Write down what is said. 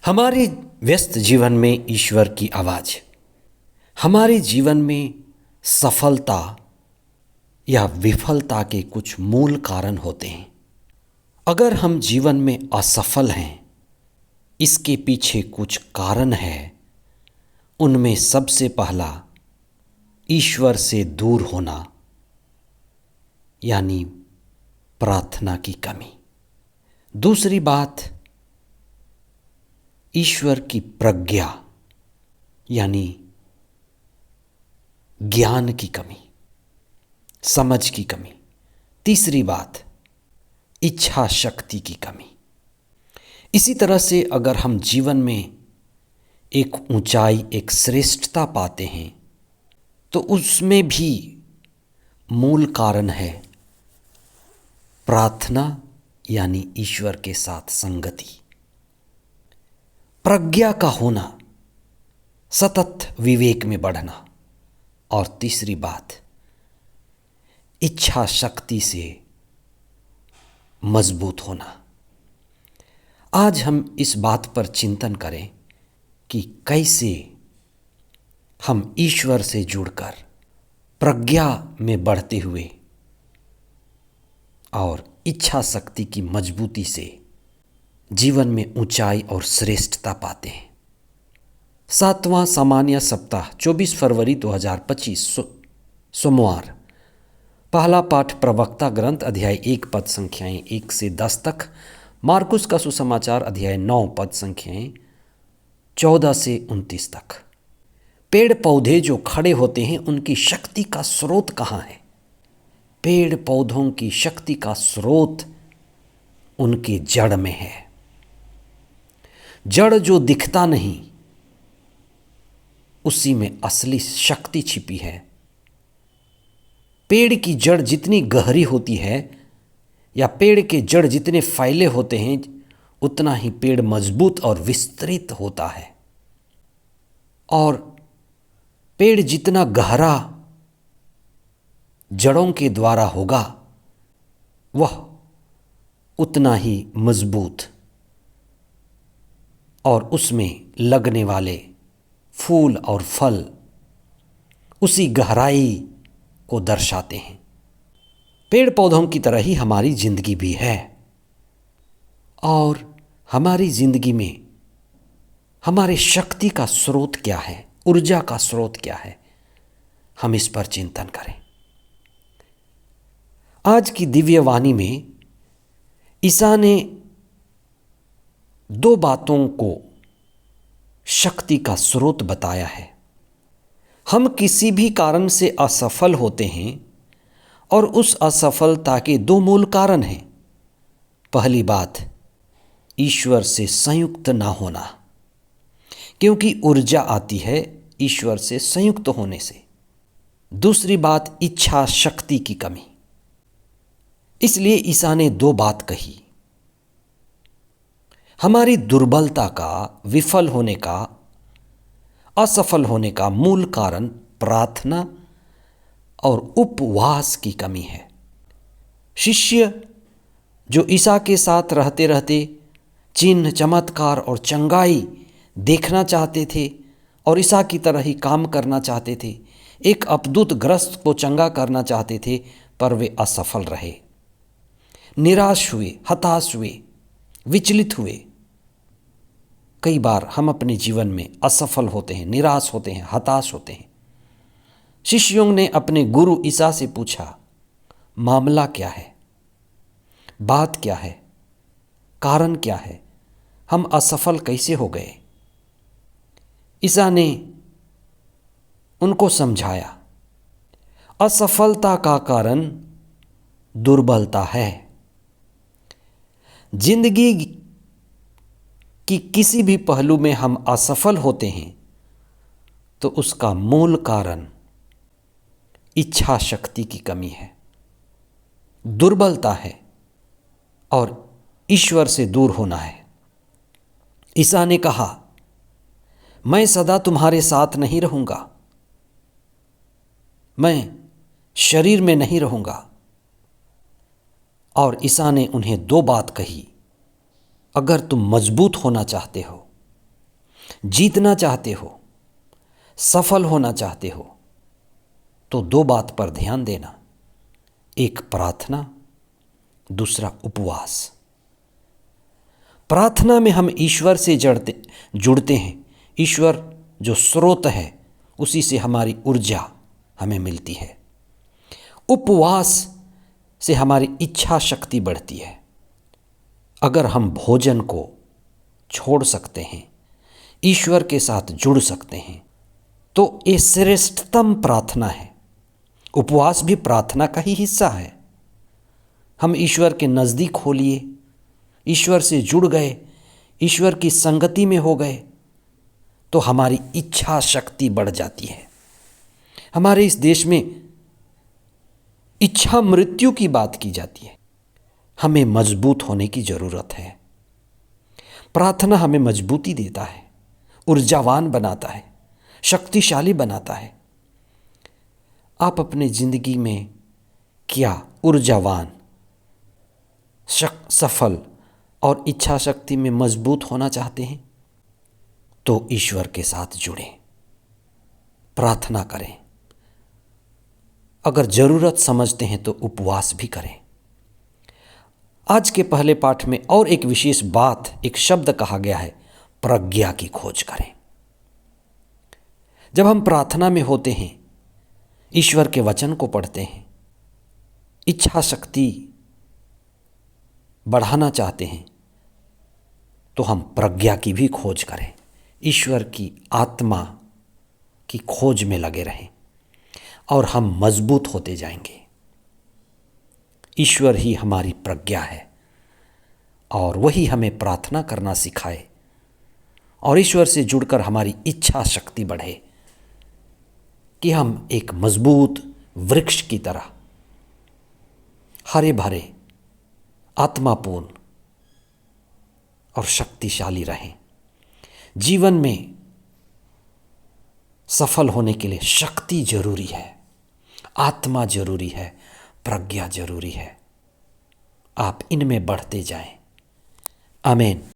हमारे व्यस्त जीवन में ईश्वर की आवाज़, हमारे जीवन में सफलता या विफलता के कुछ मूल कारण होते हैं। अगर हम जीवन में असफल हैं, इसके पीछे कुछ कारण है। उनमें सबसे पहला ईश्वर से दूर होना, यानी प्रार्थना की कमी। दूसरी बात ईश्वर की प्रज्ञा यानी ज्ञान की कमी, समझ की कमी। तीसरी बात इच्छा शक्ति की कमी। इसी तरह से अगर हम जीवन में एक ऊंचाई, एक श्रेष्ठता पाते हैं, तो उसमें भी मूल कारण है प्रार्थना यानी ईश्वर के साथ संगति, प्रज्ञा का होना, सतत विवेक में बढ़ना, और तीसरी बात इच्छा शक्ति से मजबूत होना। आज हम इस बात पर चिंतन करें कि कैसे हम ईश्वर से जुड़कर प्रज्ञा में बढ़ते हुए और इच्छा शक्ति की मजबूती से जीवन में ऊंचाई और श्रेष्ठता पाते हैं। 7वां सामान्य सप्ताह 24 फरवरी 2025 सोमवार। पहला पाठ प्रवक्ता ग्रंथ अध्याय 1 पद संख्याएं 1 से 10 तक, मार्कुस का सुसमाचार अध्याय 9 पद संख्याएं 14 से 29 तक। पेड़ पौधे जो खड़े होते हैं, उनकी शक्ति का स्रोत कहाँ है? पेड़ पौधों की शक्ति का स्रोत उनके जड़ में है। जड़ जो दिखता नहीं, उसी में असली शक्ति छिपी है। पेड़ की जड़ जितनी गहरी होती है या पेड़ के जड़ जितने फैले होते हैं, उतना ही पेड़ मजबूत और विस्तृत होता है। और पेड़ जितना गहरा जड़ों के द्वारा होगा, वह उतना ही मजबूत और उसमें लगने वाले फूल और फल उसी गहराई को दर्शाते हैं। पेड़ पौधों की तरह ही हमारी जिंदगी भी है, और हमारी जिंदगी में हमारे शक्ति का स्रोत क्या है, ऊर्जा का स्रोत क्या है, हम इस पर चिंतन करें। आज की दिव्य वाणी में ईसा ने 2 बातों को शक्ति का स्रोत बताया है। हम किसी भी कारण से असफल होते हैं, और उस असफलता के 2 मूल कारण हैं। पहली बात ईश्वर से संयुक्त ना होना, क्योंकि ऊर्जा आती है ईश्वर से संयुक्त होने से। दूसरी बात इच्छा शक्ति की कमी। इसलिए ईसा ने 2 बात कही। हमारी दुर्बलता का, विफल होने का, असफल होने का मूल कारण प्रार्थना और उपवास की कमी है। शिष्य जो ईसा के साथ रहते रहते चिन्ह, चमत्कार और चंगाई देखना चाहते थे और ईसा की तरह ही काम करना चाहते थे, एक अपदूत ग्रस्त को चंगा करना चाहते थे, पर वे असफल रहे, निराश हुए, हताश हुए, विचलित हुए। कई बार हम अपने जीवन में असफल होते हैं, निराश होते हैं, हताश होते हैं। शिष्यों ने अपने गुरु ईसा से पूछा, मामला क्या है, बात क्या है, कारण क्या है, हम असफल कैसे हो गए? ईसा ने उनको समझाया, असफलता का कारण दुर्बलता है। जिंदगी कि किसी भी पहलू में हम असफल होते हैं, तो उसका मूल कारण इच्छा शक्ति की कमी है, दुर्बलता है और ईश्वर से दूर होना है। ईसा ने कहा, मैं सदा तुम्हारे साथ नहीं रहूंगा, मैं शरीर में नहीं रहूंगा। और ईसा ने उन्हें 2 बात कही। अगर तुम मजबूत होना चाहते हो, जीतना चाहते हो, सफल होना चाहते हो, तो दो बात पर ध्यान देना। एक प्रार्थना, दूसरा उपवास। प्रार्थना में हम ईश्वर से जुड़ते हैं। ईश्वर जो स्रोत है उसी से हमारी ऊर्जा हमें मिलती है। उपवास से हमारी इच्छा शक्ति बढ़ती है। अगर हम भोजन को छोड़ सकते हैं, ईश्वर के साथ जुड़ सकते हैं, तो ये श्रेष्ठतम प्रार्थना है। उपवास भी प्रार्थना का ही हिस्सा है। हम ईश्वर के नज़दीक हो लिए, ईश्वर से जुड़ गए, ईश्वर की संगति में हो गए, तो हमारी इच्छा शक्ति बढ़ जाती है। हमारे इस देश में इच्छा मृत्यु की बात की जाती है। हमें मजबूत होने की ज़रूरत है। प्रार्थना हमें मजबूती देता है, ऊर्जावान बनाता है, शक्तिशाली बनाता है। आप अपने ज़िंदगी में क्या ऊर्जावान, सफल और इच्छा शक्ति में मजबूत होना चाहते हैं? तो ईश्वर के साथ जुड़ें, प्रार्थना करें। अगर ज़रूरत समझते हैं तो उपवास भी करें। आज के पहले पाठ में और एक विशेष बात, एक शब्द कहा गया है, प्रज्ञा की खोज करें। जब हम प्रार्थना में होते हैं, ईश्वर के वचन को पढ़ते हैं, इच्छा शक्ति बढ़ाना चाहते हैं, तो हम प्रज्ञा की भी खोज करें। ईश्वर की आत्मा की खोज में लगे रहें और हम मजबूत होते जाएंगे। ईश्वर ही हमारी प्रज्ञा है और वही हमें प्रार्थना करना सिखाए और ईश्वर से जुड़कर हमारी इच्छा शक्ति बढ़े कि हम एक मजबूत वृक्ष की तरह हरे भरे, आत्मापूर्ण और शक्तिशाली रहें। जीवन में सफल होने के लिए शक्ति जरूरी है, आत्मा जरूरी है, प्रज्ञा जरूरी है। आप इनमें बढ़ते जाएं। आमीन।